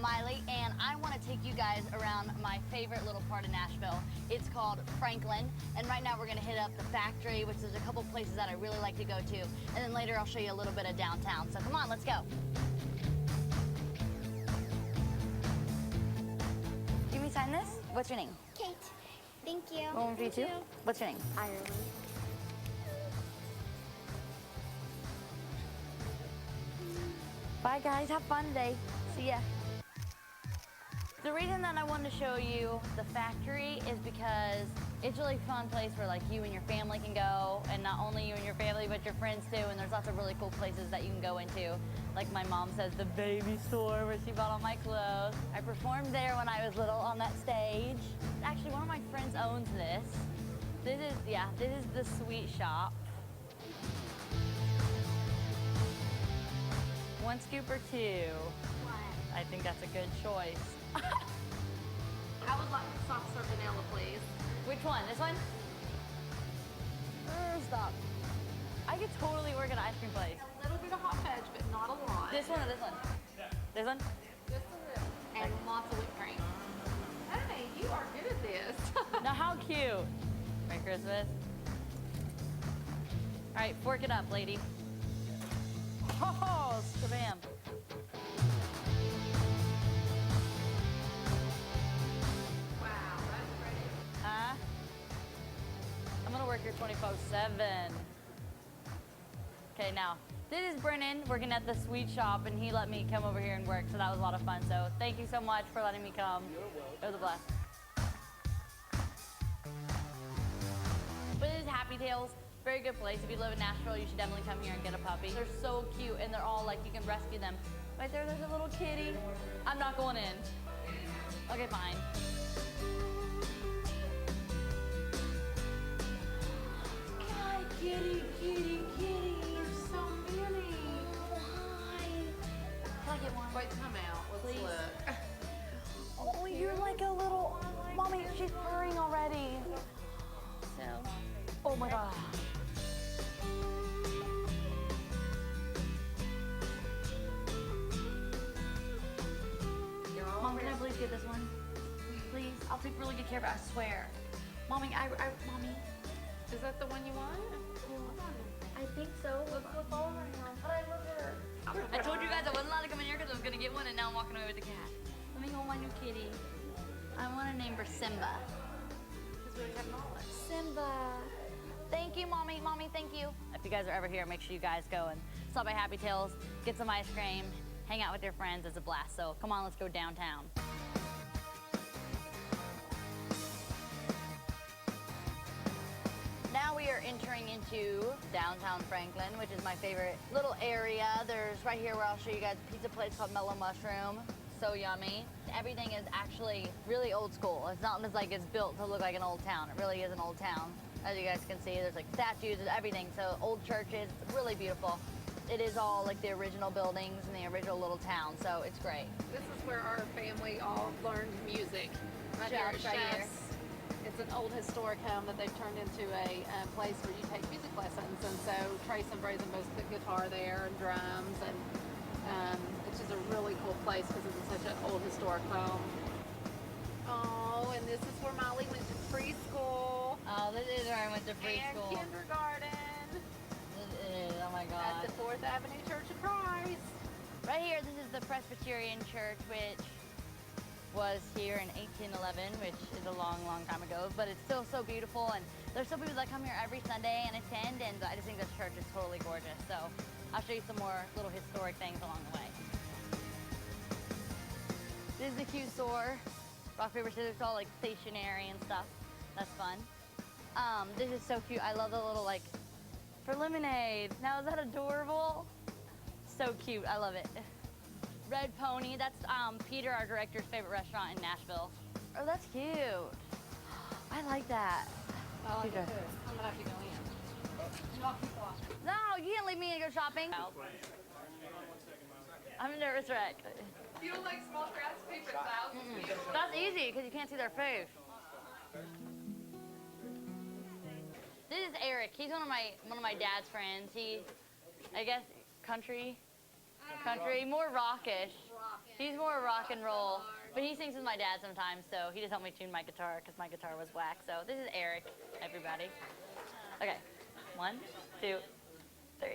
Miley, and I want to take you guys around my favorite little part of Nashville. It's called Franklin, and right now we're going to hit up the factory, which is a couple places that I really like to go to, and then later I'll show you a little bit of downtown. So come on, let's go. Give me sign this. What's your name? Kate. Thank you. One for you too. What's your name? Ireland. Bye guys, have fun today. See ya. The reason that I wanted to show you the factory is because it's a really fun place where like you and your family can go, and not only you and your family, but your friends too, and there's lots of really cool places that you can go into. Like my mom says, the baby store where she bought all my clothes. I performed there when I was little on that stage. Actually, one of my friends owns this. This is the sweet shop. One scoop or two? One. I think that's a good choice. I would like soft serve vanilla, please. Which one? This one? Stop. I could totally work at an ice cream place. A little bit of hot fudge, but not a lot. This one or this one? This one? Just a little. And lots of whipped cream. Hey, you are good at this. Now how cute. Merry Christmas. All right, fork it up, lady. Oh, shabam. Wow, that's great. Huh? I'm gonna work here 24/7. Okay, now, this is Brennan working at the sweet shop, and he let me come over here and work, so that was a lot of fun. So thank you so much for letting me come. It was a blast. But it is Happy Tails. Very good place. If you live in Nashville, you should definitely come here and get a puppy. They're so cute, and they're all like, you can rescue them. Right there, there's a little kitty. I'm not going in. Okay, fine. Hi, kitty, kitty, kitty. You're so many. Hi. Can I get one? Wait, come out. Let's Please. look. Oh, you're like a little, mommy, she's purring already. So, oh my God. Mom, can I please get this one? Please, I'll take really good care of it, I swear. Mommy, mommy. Is that the one you want? I think so. Let's flip over now. But I love her. I told you guys I wasn't allowed to come in here because I was gonna get one, and now I'm walking away with the cat. Let me hold my new kitty. I want to name her Simba. Because we already have knowledge. Simba. Thank you, Mommy. Mommy, thank you. If you guys are ever here, make sure you guys go and stop by Happy Tails, get some ice cream, hang out with your friends. It's a blast. So come on, let's go downtown. Now we are entering into downtown Franklin, which is my favorite little area. There's right here where I'll show you guys a pizza place called Mellow Mushroom. So yummy. Everything is actually really old school. It's not just like it's built to look like an old town. It really is an old town. As you guys can see, there's like statues and everything. So old churches, it's really beautiful. It is all like the original buildings and the original little town. So it's great. This is where our family all learned music. Right here at Chefs right here. Chefs. It's an old historic home that they've turned into a place where you take music lessons. And so Trace and Brazen both put guitar there and drums. And it's just a really cool place because it's such an old historic home. Oh, and this is where Molly went to preschool. Oh, this is where I went to And preschool. kindergarten. This is, oh my At God. the 4th Avenue Church of Christ. Right here, this is the Presbyterian Church, which was here in 1811, which is a long, long time ago, but it's still so beautiful, and there's still people that come here every Sunday and attend, and I just think this church is totally gorgeous. So I'll show you some more little historic things along the way. This is a cute store. Rock, paper, scissors, all like stationery and stuff. That's fun. This is so cute. I love the little like, for lemonade. Now is that adorable? So cute, I love it. Red Pony, that's Peter, our director's favorite restaurant in Nashville. Oh, that's cute. I like that. I like it too. I'm gonna have to go in. Y'all keep watching. No, you can't leave me and go shopping. I'm a nervous wreck. You don't like small crowds, paper thousands of people. That's easy because you can't see their face. This is Eric. He's one of my dad's friends. He, I guess, country, more rockish. Rock, He's more rock and roll, but he sings with my dad sometimes, so he just helped me tune my guitar because my guitar was whack. So this is Eric, everybody. Okay, 1, 2, 3.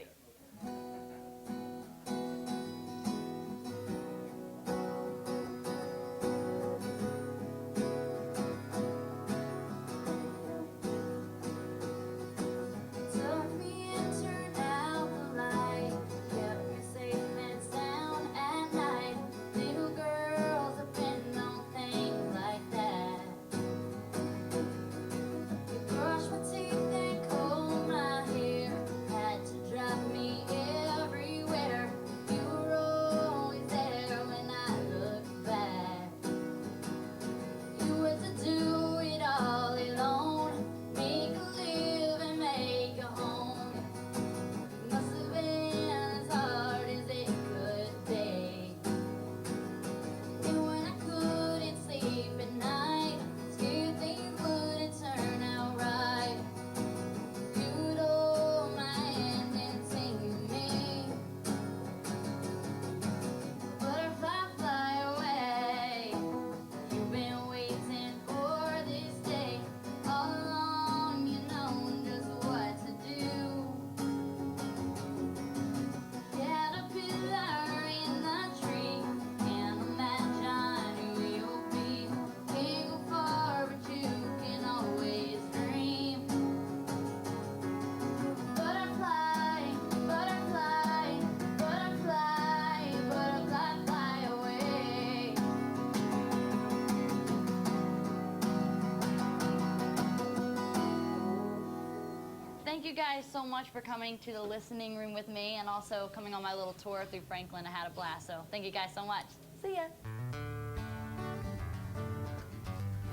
Thank you guys so much for coming to the listening room with me and also coming on my little tour through Franklin. I had a blast, so thank you guys so much. See ya.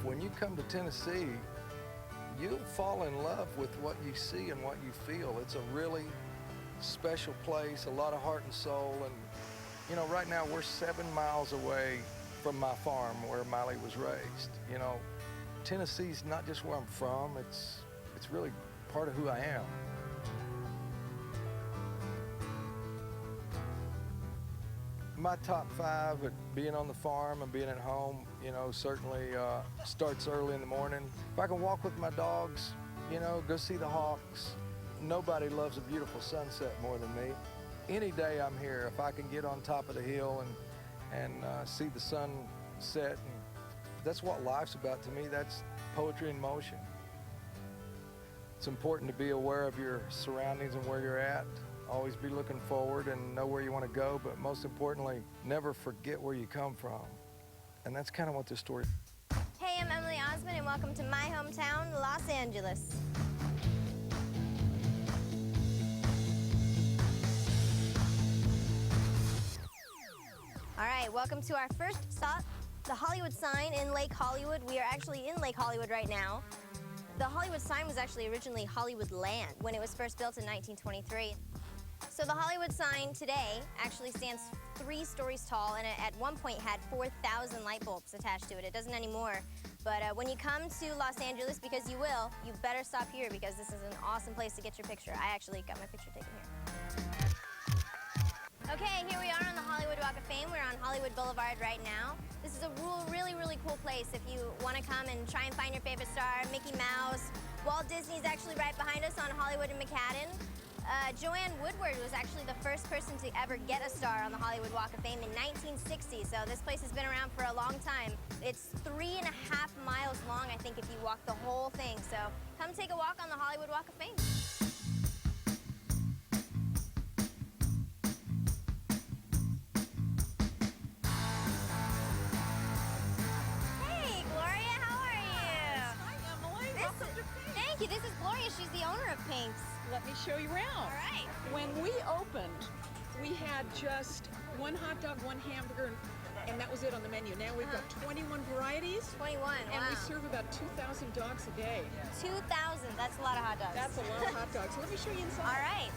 When you come to Tennessee, you'll fall in love with what you see and what you feel. It's a really special place, a lot of heart and soul. And, you know, right now we're 7 miles away from my farm where Miley was raised. You know, Tennessee's not just where I'm from, it's really part of who I am. My top 5 at being on the farm and being at home, you know, certainly starts early in the morning. If I can walk with my dogs, you know, go see the hawks. Nobody loves a beautiful sunset more than me. Any day I'm here, if I can get on top of the hill and see the sun set, and that's what life's about to me. That's poetry in motion. It's important to be aware of your surroundings and where you're at. Always be looking forward and know where you want to go, but most importantly, never forget where you come from. And that's kind of what this story. Hey, I'm Emily Osmond, and welcome to my hometown, Los Angeles. All right, welcome to our first stop, the Hollywood sign in Lake Hollywood. We are actually in Lake Hollywood right now. The Hollywood sign was actually originally Hollywood Land when it was first built in 1923. So the Hollywood sign today actually stands 3 stories tall, and at one point had 4,000 light bulbs attached to it. It doesn't anymore. But when you come to Los Angeles, because you will, you better stop here because this is an awesome place to get your picture. I actually got my picture taken here. Okay, here we are on the Hollywood Walk of Fame. We're on Hollywood Boulevard right now. This is a really cool place if you want to come and try and find your favorite star. Mickey Mouse. Walt Disney's actually right behind us on Hollywood and McCadden. Joanne Woodward was actually the first person to ever get a star on the Hollywood Walk of Fame in 1960, so this place has been around for a long time. It's 3.5 miles long, I think, if you walk the whole thing, so come take a walk on the Hollywood Walk of Fame. Hey, Gloria, how are you? Hi, Emily. Welcome to Pink. Thank you. This is Gloria. She's the owner of Pink's. Let me show you around. All right. When we opened, we had just 1 hot dog, 1 hamburger, and that was it on the menu. Now we've got 21 varieties. 21, And wow. we serve about 2,000 dogs a day. 2,000, that's a lot of hot dogs. That's a lot of hot dogs. Let me show you inside. All right.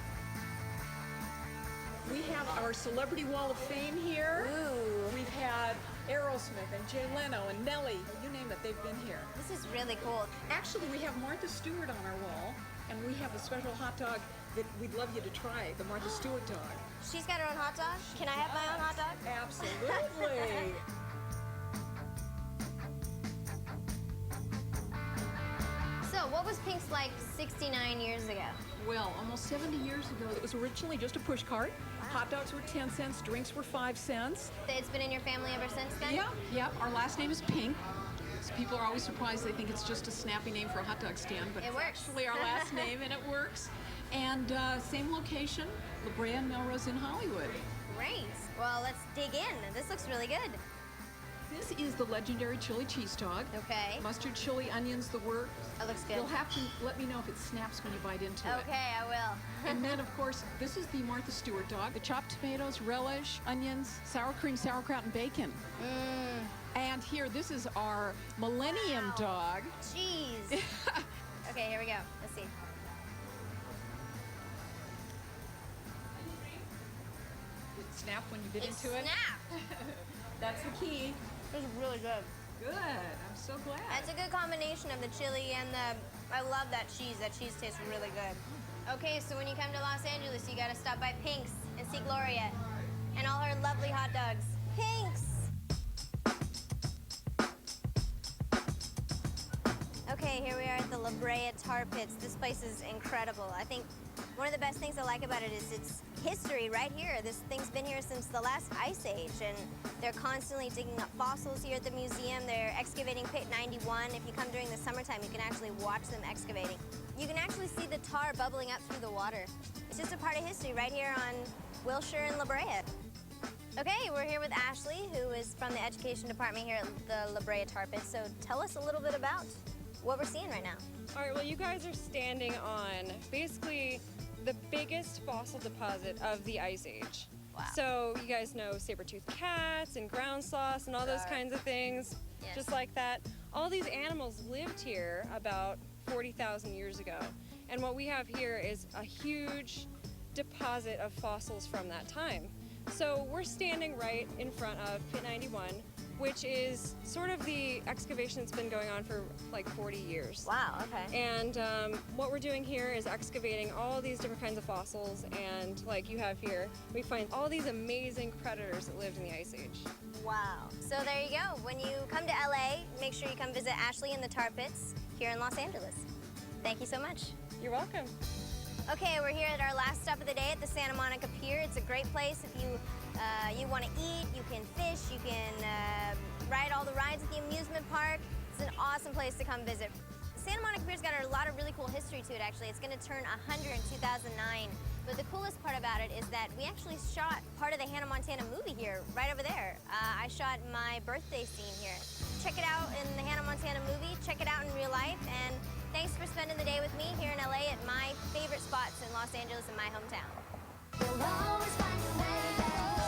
We have our Celebrity Wall of Fame here. Ooh. We've had Aerosmith and Jay Leno and Nelly. You name it, they've been here. This is really cool. Actually, we have Martha Stewart on our wall, and we have a special hot dog that we'd love you to try, the Martha Stewart dog. She's got her own hot dog. Can I have my own hot dog? Absolutely. So, what was Pink's like 69 years ago? Well, almost 70 years ago, it was originally just a push cart. Hot dogs were 10 cents, drinks were 5 cents. It's been in your family ever since then? Yeah. Our last name is Pink. So people are always surprised. They think it's just a snappy name for a hot dog stand, but It it's works. actually our last name, and it works. And same location, La Brea and Melrose in Hollywood. Great. Well, let's dig in. This looks really good. This is the legendary chili cheese dog. Okay. Mustard, chili, onions, the works. That looks good. You'll have to let me know if it snaps when you bite into it. Okay, I will. And then, of course, this is the Martha Stewart dog. The chopped tomatoes, relish, onions, sour cream, sauerkraut, and bacon. And here, this is our Millennium Wow. dog. Jeez. Okay, here we go. Let's see. Did it snap when you bit It into it? snapped. That's the key. It's really good. Good. I'm so glad. That's a good combination of the chili and I love that cheese. That cheese tastes really good. Okay, so when you come to Los Angeles, you gotta stop by Pink's and see Gloria and all her lovely hot dogs. Pink's! Okay, here we are at the La Brea Tar Pits. This place is incredible. I think one of the best things I like about it is its history right here. This thing's been here since the last ice age, and they're constantly digging up fossils here at the museum. They're excavating Pit 91. If you come during the summertime, you can actually watch them excavating. You can actually see the tar bubbling up through the water. It's just a part of history right here on Wilshire and La Brea. Okay, we're here with Ashley, who is from the education department here at the La Brea Tar Pits. So tell us a little bit about what we're seeing right now. All right, well, you guys are standing on basically the biggest fossil deposit of the Ice Age. Wow. So you guys know saber-toothed cats and ground sloths and all those kinds of things, Yes. just like that. All these animals lived here about 40,000 years ago. And what we have here is a huge deposit of fossils from that time. So we're standing right in front of Pit 91, which is sort of the excavation that's been going on for like 40 years. Wow, okay. And what we're doing here is excavating all these different kinds of fossils, and like you have here, we find all these amazing predators that lived in the Ice Age. Wow. So there you go. When you come to LA, make sure you come visit Ashley in the Tar Pits here in Los Angeles. Thank you so much. You're welcome. Okay, we're here at our last stop of the day at the Santa Monica Pier. It's a great place if you want to eat, you can fish, you can ride all the rides at the amusement park. It's an awesome place to come visit. Santa Monica Pier's got a lot of really cool history to it, actually. It's going to turn 100 in 2009. But the coolest part about it is that we actually shot part of the Hannah Montana movie here, right over there. I shot my birthday scene here. Check it out in the Hannah Montana movie, check it out in real life, and thanks for spending the day with me here in LA at my favorite spots in Los Angeles and my hometown. We'll always find a way back home.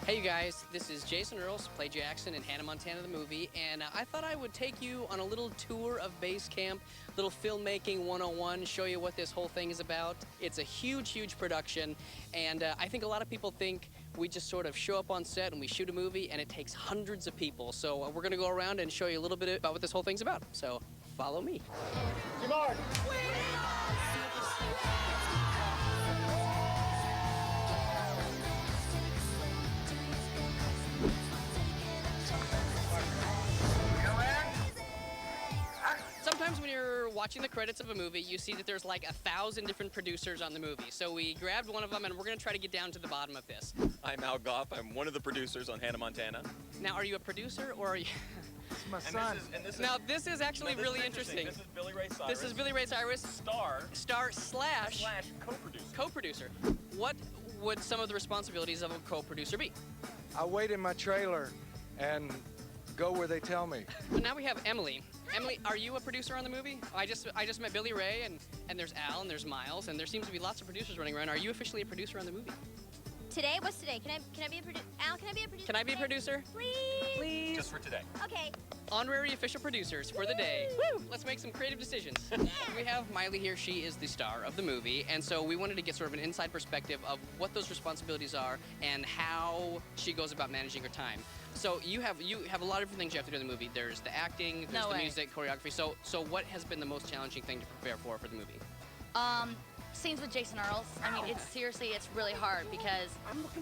Hey you guys, this is Jason Earls, play Jackson in Hannah Montana the movie, and I thought I would take you on a little tour of base camp, little filmmaking 101, show you what this whole thing is about. It's a huge, huge production, and I think a lot of people think we just sort of show up on set and we shoot a movie and it takes hundreds of people. So we're gonna go around and show you a little bit about what this whole thing's about. So follow me. Sometimes when you're watching the credits of a movie, you see that there's like 1,000 different producers on the movie. So we grabbed one of them and we're gonna try to get down to the bottom of this. I'm Al Goff. I'm one of the producers on Hannah Montana. Now, are you a producer or are you? It's my son. Now, this is actually really interesting. This is Billy Ray Cyrus. This is Billy Ray Cyrus, Star slash co-producer. co-producer. What would some of the responsibilities of a co-producer be? I wait in my trailer and go where they tell me. But now we have Emily. Emily, are you a producer on the movie? I just met Billy Ray, and there's Al, and there's Miles, and there seems to be lots of producers running around. Are you officially a producer on the movie? Today? What's today? Can I be a producer? Al, can I be a producer? Can I be a today? producer? Please. Just for today. Okay. Honorary official producers for the day. Woo! Let's make some creative decisions. We have Miley here. She is the star of the movie, and so we wanted to get sort of an inside perspective of what those responsibilities are and how she goes about managing her time. So you have a lot of different things you have to do in the movie. There's the acting, there's No the way. music, choreography. So what has been the most challenging thing to prepare for the movie? Scenes with Jason Earls. I mean, it's really hard because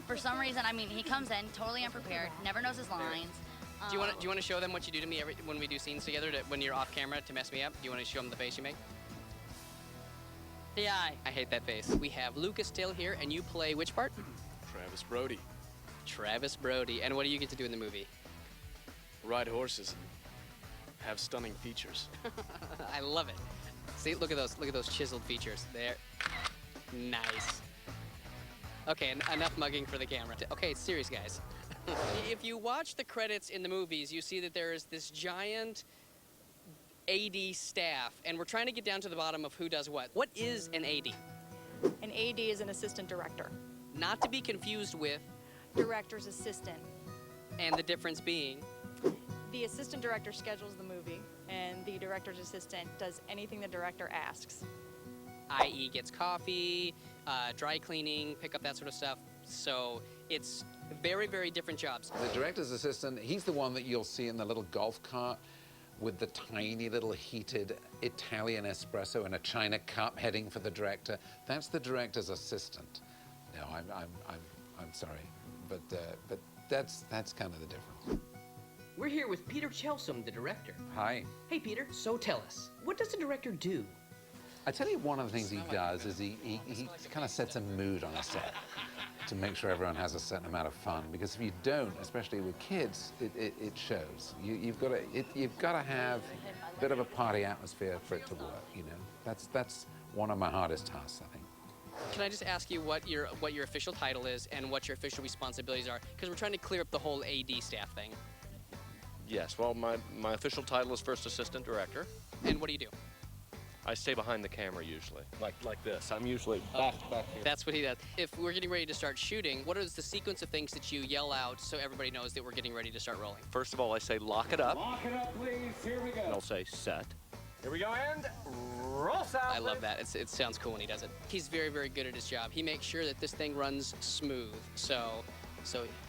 for some reason, I mean, he comes in totally unprepared, never knows his lines. Do you want to show them what you do to me when we do scenes together when you're off camera to mess me up? Do you want to show them the face you make? The eye. I hate that face. We have Lucas Till here, and you play which part? Travis Brody. Travis Brody. And what do you get to do in the movie? Ride horses and have stunning features. I love it. See, look at those chiseled features there. Nice. Okay, enough mugging for the camera. Okay, it's serious, guys. If you watch the credits in the movies, you see that there is this giant AD staff, and we're trying to get down to the bottom of who does what. What is an AD? An AD is an assistant director. Not to be confused with, Director's assistant. and the difference being, The assistant director schedules the movie, and the director's assistant does anything the director asks. i.e. gets coffee, dry cleaning, pick up that sort of stuff. So it's very, very different jobs. The director's assistant, he's the one that you'll see in the little golf cart with the tiny little heated Italian espresso in a china cup heading for the director. That's the director's assistant. No, I'm sorry, but that's kind of the difference. We're here with Peter Chelsom, the director. Hi. Hey, Peter, so tell us, what does the director do? I tell you, one of the things he does is he kind of sets a mood on a set to make sure everyone has a certain amount of fun. Because if you don't, especially with kids, it shows. You've got to have a bit of a party atmosphere for it to work. You know, that's one of my hardest tasks, I think. Can I just ask you what your official title is and what your official responsibilities are? Because we're trying to clear up the whole AD staff thing. Yes, well, my official title is First Assistant Director. And what do you do? I stay behind the camera usually, like this. I'm usually back here. That's what he does. If we're getting ready to start shooting, what is the sequence of things that you yell out so everybody knows that we're getting ready to start rolling? First of all, I say lock it up. Lock it up, please. Here we go. And I'll say set. Here we go, and roll sound. I love that. It sounds cool when he does it. He's very, very good at his job. He makes sure that this thing runs smooth. So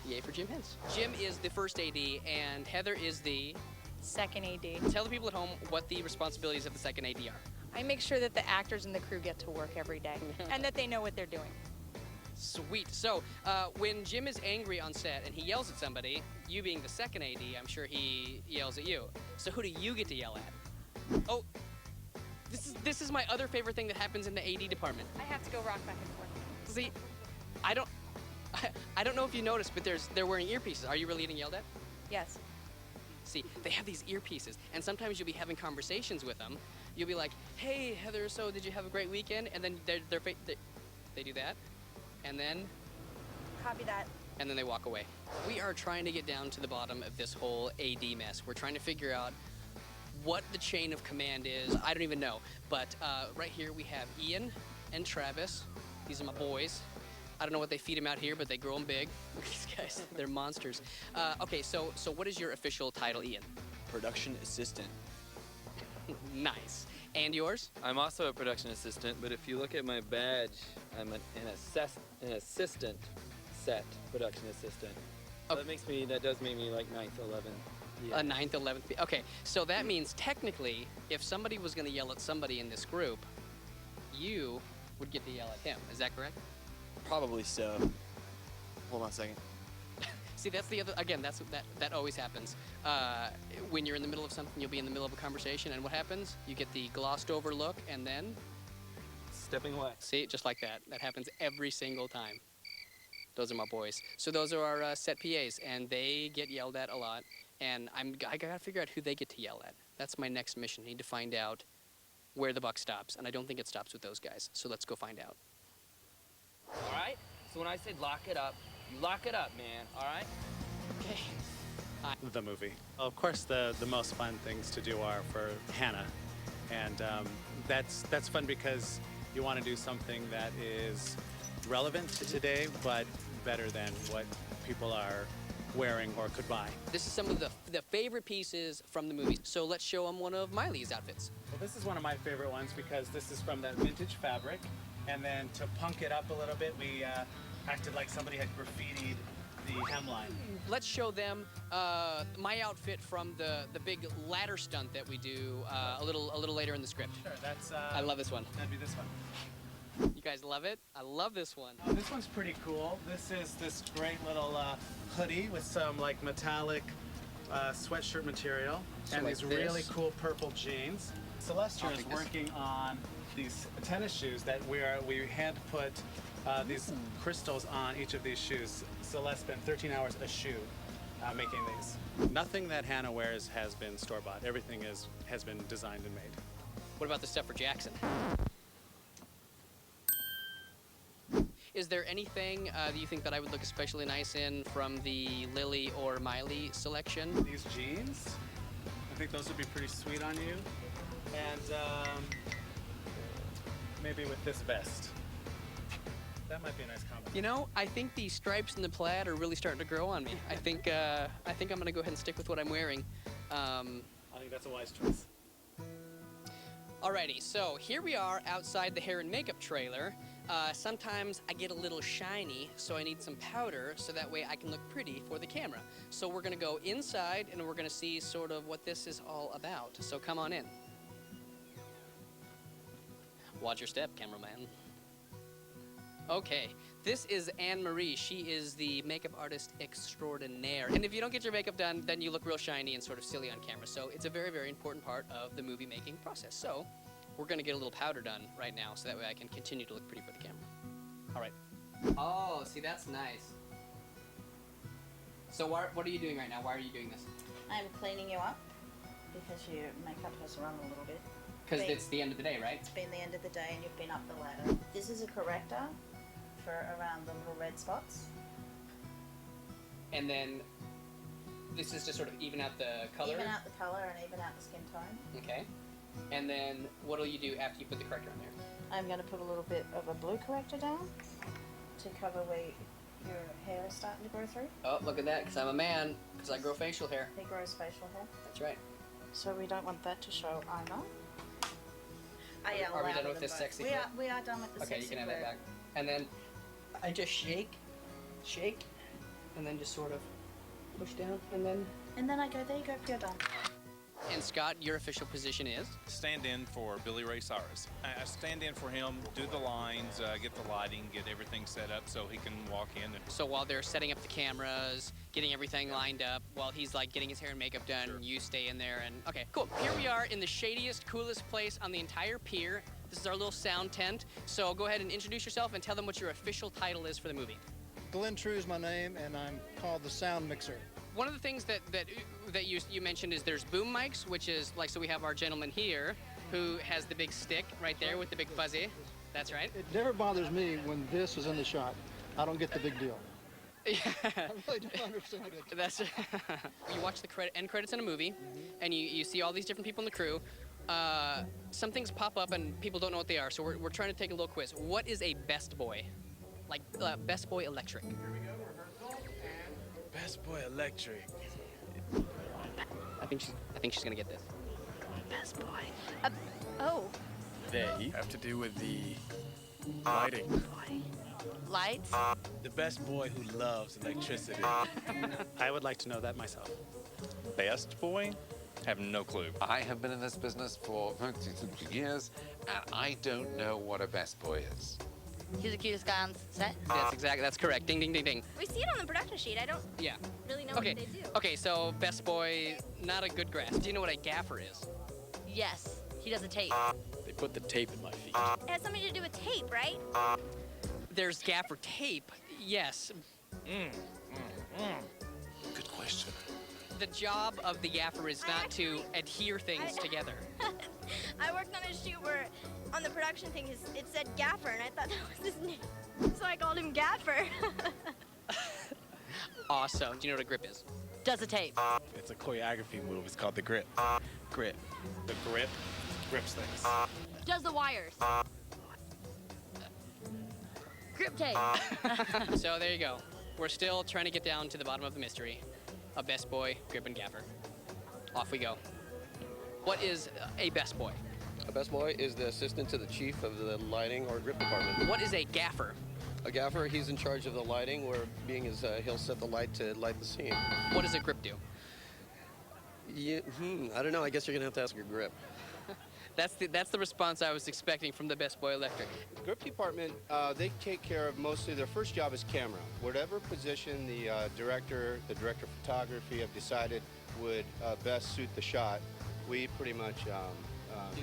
yay for Jim Hintz. Jim is the first AD, and Heather is the Second AD. Tell the people at home what the responsibilities of the second AD are. I make sure that the actors and the crew get to work every day and that they know what they're doing. Sweet. So when Jim is angry on set and he yells at somebody, you being the second AD, I'm sure he yells at you. So who do you get to yell at? Oh, this is my other favorite thing that happens in the AD department. I have to go rock back and forth. See, I don't know if you noticed, but they're wearing earpieces. Are you really getting yelled at? Yes. See, they have these earpieces, and sometimes you'll be having conversations with them. You'll be like, "Hey, Heather, so did you have a great weekend?" And then they do that, and then Copy that. and then they walk away. We are trying to get down to the bottom of this whole AD mess. We're trying to figure out what the chain of command is. I don't even know, but right here we have Ian and Travis. These are my boys. I don't know what they feed them out here, but they grow them big. These guys, they're monsters. Okay, so what is your official title, Ian? Production assistant. Nice. And yours? I'm also a production assistant, but if you look at my badge, I'm an assistant set production assistant. So that does make me like 9th, 11th. A 9th, 11th. Okay, so that means technically, if somebody was going to yell at somebody in this group, you would get to yell at him. Is that correct? Probably so. Hold on a second. See, that's the other. Again, that always happens. When you're in the middle of something, you'll be in the middle of a conversation, and what happens? You get the glossed over look, and then Stepping away. see, just like that. That happens every single time. Those are my boys. So those are our set PAs, and they get yelled at a lot. And I gotta figure out who they get to yell at. That's my next mission. I need to find out where the buck stops, and I don't think it stops with those guys. So let's go find out. All right? So when I said lock it up, you lock it up, man, all right? Okay. The movie. Of course, the most fun things to do are for Hannah, and that's fun because you want to do something that is relevant to today, but better than what people are wearing or could buy. This is some of the favorite pieces from the movie. So let's show them one of Miley's outfits. Well, this is one of my favorite ones because this is from that vintage fabric, and then to punk it up a little bit, we acted like somebody had graffitied the hemline. Let's show them my outfit from the big ladder stunt that we do a little later in the script. Sure, that's. I love this one. That'd be this one. You guys love it? I love this one. This one's pretty cool. This is this great little hoodie with some like metallic sweatshirt material So and like these really this? cool purple jeans. Celestia is Like this? working on these tennis shoes that we hand put these crystals on each of these shoes. Celeste spent 13 hours a shoe making these. Nothing that Hannah wears has been store-bought. Everything has been designed and made. What about the stuff for Jackson? Is there anything that you think that I would look especially nice in from the Lily or Miley selection? These jeans, I think those would be pretty sweet on you. And maybe with this vest. That might be a nice combo. You know, I think the stripes and the plaid are really starting to grow on me. I think I'm gonna go ahead and stick with what I'm wearing. I think that's a wise choice. Alrighty, so here we are outside the hair and makeup trailer. Sometimes I get a little shiny, so I need some powder so that way I can look pretty for the camera. So we're gonna go inside and we're gonna see sort of what this is all about. So come on in. Watch your step, cameraman. Okay, this is Anne-Marie. She is the makeup artist extraordinaire. And if you don't get your makeup done, then you look real shiny and sort of silly on camera. So it's a very, very important part of the movie making process. So we're gonna get a little powder done right now so that way I can continue to look pretty for the camera. All right. Oh, see, that's nice. So what are you doing right now? Why are you doing this? I'm cleaning you up because your makeup has run a little bit. Because it's the end of the day, right? It's been the end of the day and you've been up the ladder. This is a corrector for around the little red spots. And then this is to sort of even out the color? Even out the color and even out the skin tone. Okay. And then what will you do after you put the corrector on there? I'm going to put a little bit of a blue corrector down to cover where your hair is starting to grow through. Oh, look at that, because I'm a man, because I grow facial hair. He grows facial hair. That's right. So we don't want that to show either. Are we done with this sexy we clip? we are done with the Okay, sexy you can have that clip. back. And then I just shake, and then just sort of push down, and then... And then I go, there you go, you're done. And Scott, your official position is? Stand in for Billy Ray Cyrus. I stand in for him, do the lines, get the lighting, get everything set up so he can walk in. So while they're setting up the cameras, getting everything lined up, while he's like getting his hair and makeup done, you stay in there and... Okay, cool. Here we are in the shadiest, coolest place on the entire pier. This is our little sound tent. So go ahead and introduce yourself and tell them what your official title is for the movie. Glenn True is my name, and I'm called the Sound Mixer. One of the things that you mentioned is there's boom mics, which is like, so we have our gentleman here who has the big stick right there with the big fuzzy. That's right. It never bothers me when this is in the shot. I don't get the big deal. Yeah. I really don't understand it. That's you watch the end credits in a movie, and you see all these different people in the crew. Some things pop up and people don't know what they are, so we're trying to take a little quiz. What is a best boy? Like Best Boy Electric. Best Boy Electric. I think she's gonna get this. Best boy. Oh. They have to do with the lighting. Lights? The best boy who loves electricity. I would like to know that myself. Best boy? Have no clue. I have been in this business for years, and I don't know what a best boy is. He's the cutest guy on set. That's correct. Ding, ding, ding, ding. We see it on the production sheet. I don't really know Okay. what they do. Okay, so Best Boy, not a good grasp. Do you know what a gaffer is? Yes, he does a tape. They put the tape in my feet. It has something to do with tape, right? There's gaffer tape, yes. Good question. The job of the gaffer is not to adhere things together. I worked on a shoot where on the production thing it said Gaffer, and I thought that was his name. So I called him Gaffer. Awesome. Do you know what a grip is? does the tape? It's a choreography move. It's called the grip. Grip. The grip grips things. Does the wires? Grip tape. So there you go. We're still trying to get down to the bottom of the mystery of Best Boy, Grip, and Gaffer. Off we go. What is a Best Boy? A Best Boy is the assistant to the chief of the lighting or grip department. What is a Gaffer? A gaffer, he's in charge of the lighting, where being is he'll set the light to light the scene. What does a grip do? Yeah, I don't know. I guess you're gonna have to ask your grip. That's the response I was expecting from the Best Boy Electric. Grip department, they take care of mostly, their first job is camera. Whatever position the director of photography have decided would best suit the shot, we pretty much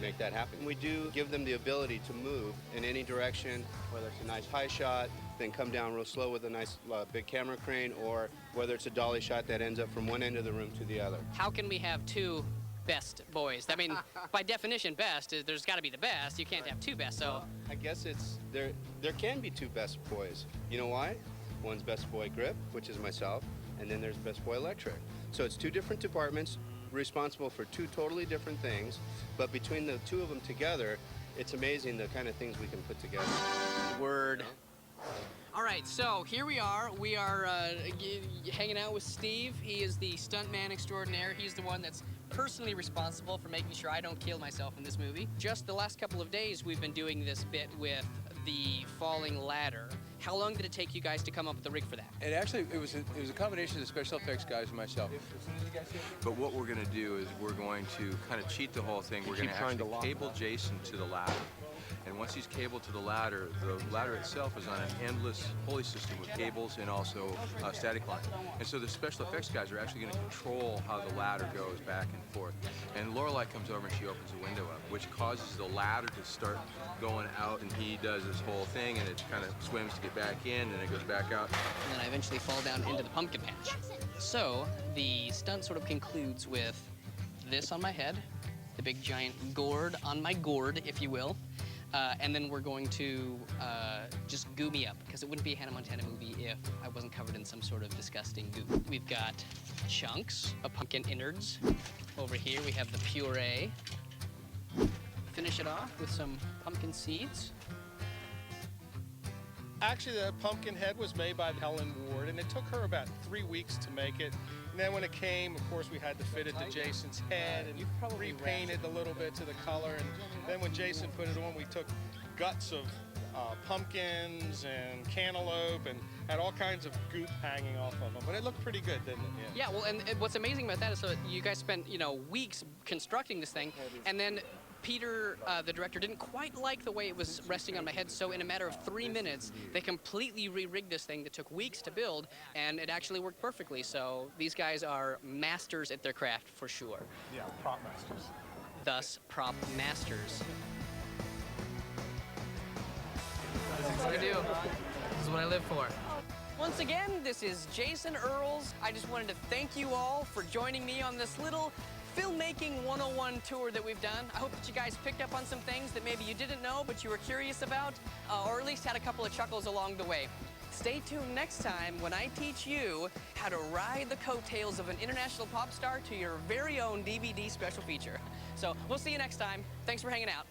make that happen. We do give them the ability to move in any direction, whether it's a nice high shot, then come down real slow with a nice big camera crane, or whether it's a dolly shot that ends up from one end of the room to the other. How can we have two best boys? I mean, by definition, best is there's got to be the best. You can't have two best. So well, I guess it's there can be two best boys. You know why? One's Best Boy Grip, which is myself, and then there's Best Boy Electric. So it's two different departments responsible for two totally different things, but between the two of them together, it's amazing the kind of things we can put together. Word. All right, so here we are. We are hanging out with Steve. He is the stuntman extraordinaire. He's the one that's personally responsible for making sure I don't kill myself in this movie. Just the last couple of days, we've been doing this bit with the falling ladder. How long did it take you guys to come up with the rig for that? It was a combination of the special effects guys and myself. But what we're going to do is we're going to kind of cheat the whole thing. We're going to actually cable Jason to the ladder. And once he's cabled to the ladder itself is on an endless pulley system with cables and also static line. And so the special effects guys are actually going to control how the ladder goes back and forth. And Lorelei comes over and she opens the window up, which causes the ladder to start going out, and he does this whole thing, and it kind of swims to get back in, and it goes back out. And then I eventually fall down into the pumpkin patch. So the stunt sort of concludes with this on my head, the big giant gourd on my gourd, if you will. And then we're going to just goo me up, because it wouldn't be a Hannah Montana movie if I wasn't covered in some sort of disgusting goo. We've got chunks of pumpkin innards. Over here we have the puree. Finish it off with some pumpkin seeds. Actually, the pumpkin head was made by Helen Ward, and it took her about 3 weeks to make it. And then when it came, of course, we had to fit it to Jason's head and repaint it a little bit to the color. And then when Jason put it on, we took guts of pumpkins and cantaloupe and had all kinds of goop hanging off of them. But it looked pretty good, didn't it? Yeah, well, and what's amazing about that is that you guys spent, weeks constructing this thing, and then Peter, the director, didn't quite like the way it was resting on my head, so in a matter of 3 minutes, they completely re-rigged this thing that took weeks to build, and it actually worked perfectly. So these guys are masters at their craft, for sure. Yeah, prop masters. Thus, prop masters. This is what I do. This is what I live for. Once again, this is Jason Earls. I just wanted to thank you all for joining me on this little Filmmaking 101 tour that we've done. I hope that you guys picked up on some things that maybe you didn't know, but you were curious about, or at least had a couple of chuckles along the way. Stay tuned next time when I teach you how to ride the coattails of an international pop star to your very own DVD special feature. So we'll see you next time. Thanks for hanging out.